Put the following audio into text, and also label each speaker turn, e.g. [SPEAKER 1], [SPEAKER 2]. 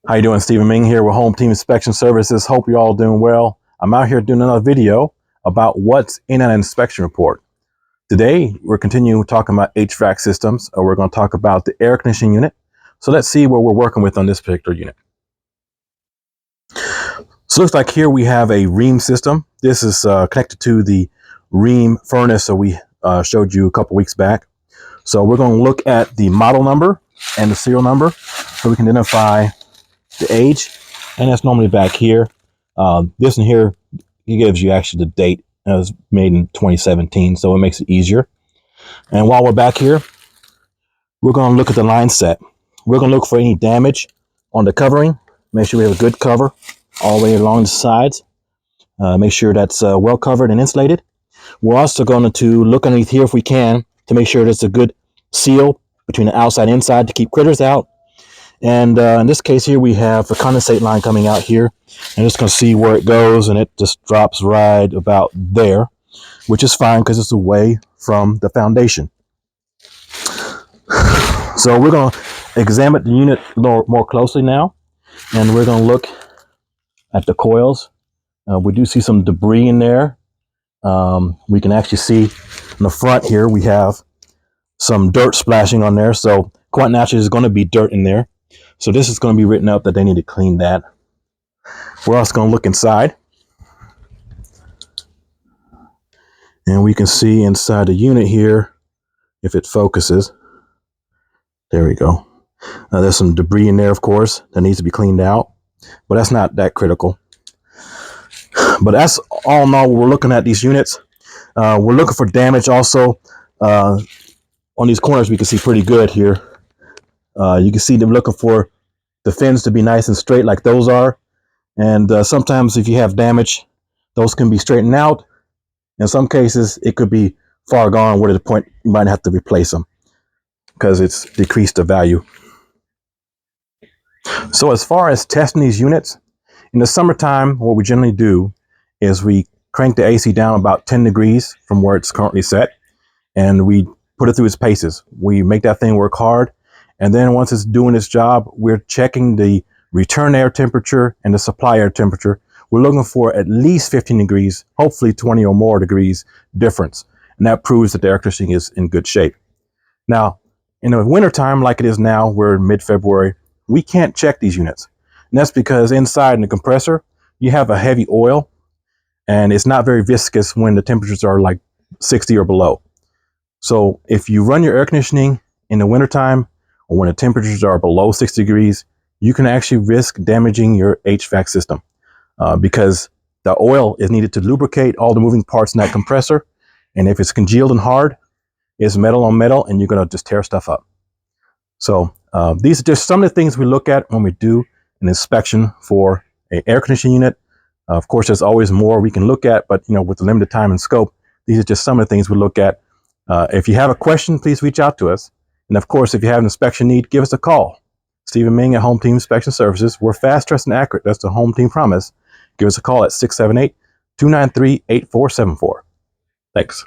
[SPEAKER 1] How you doing? Stephen Ming here with HomeTeam Inspection Services. Hope you're all doing well. I'm out here doing another video about what's in an inspection report. Today, we're continuing talking about HVAC systems, or we're going to talk about the air conditioning unit. So let's see what we're working with on this particular unit. So it looks like here we have a ream system. This is connected to the ream furnace that we showed you a couple weeks back. So we're going to look at the model number and the serial number so we can identify the age, and that's normally back here. This one here, it gives you actually the date. It was made in 2017, so it makes it easier. And while we're back here, we're going to look at the line set. We're going to look for any damage on the covering. Make sure we have a good cover all the way along the sides. Make sure that's well covered and insulated. We're also going to look underneath here if we can to make sure there's a good seal between the outside and inside to keep critters out. And in this case here, we have a condensate line coming out here. And just going to see where it goes, and it just drops right about there, which is fine because it's away from the foundation. So we're going to examine the unit more closely now, and we're going to look at the coils. We do see some debris in there. We can actually see in the front here, we have some dirt splashing on there. So quite naturally, there's going to be dirt in there. So this is going to be written up that they need to clean that. We're also going to look inside. And we can see inside the unit here, if it focuses. There we go. There's some debris in there, of course, that needs to be cleaned out. But that's not that critical. But that's all in all, we're looking at these units. We're looking for damage also. On these corners, we can see pretty good here. You can see them looking for the fins to be nice and straight like those are. And sometimes if you have damage, those can be straightened out. In some cases, it could be far gone where to the point you might have to replace them because it's decreased the value. So as far as testing these units, in the summertime, what we generally do is we crank the AC down about 10 degrees from where it's currently set, and we put it through its paces. We make that thing work hard. And then once it's doing its job, we're checking the return air temperature and the supply air temperature. We're looking for at least 15 degrees, hopefully 20 or more degrees difference. And that proves that the air conditioning is in good shape. Now, in the wintertime, like it is now, we're in mid-February, we can't check these units. And that's because inside in the compressor, you have a heavy oil, and it's not very viscous when the temperatures are like 60 or below. So if you run your air conditioning in the wintertime, or when the temperatures are below 60 degrees, you can actually risk damaging your HVAC system because the oil is needed to lubricate all the moving parts in that compressor. And if it's congealed and hard, it's metal on metal, and you're going to just tear stuff up. So these are just some of the things we look at when we do an inspection for an air conditioning unit. Of course, there's always more we can look at, but with the limited time and scope, these are just some of the things we look at. If you have a question, please reach out to us. And of course, if you have an inspection need, give us a call. Stephen Ming at HomeTeam Inspection Services. We're fast, trusted, and accurate. That's the HomeTeam promise. Give us a call at 678-293-8474. Thanks.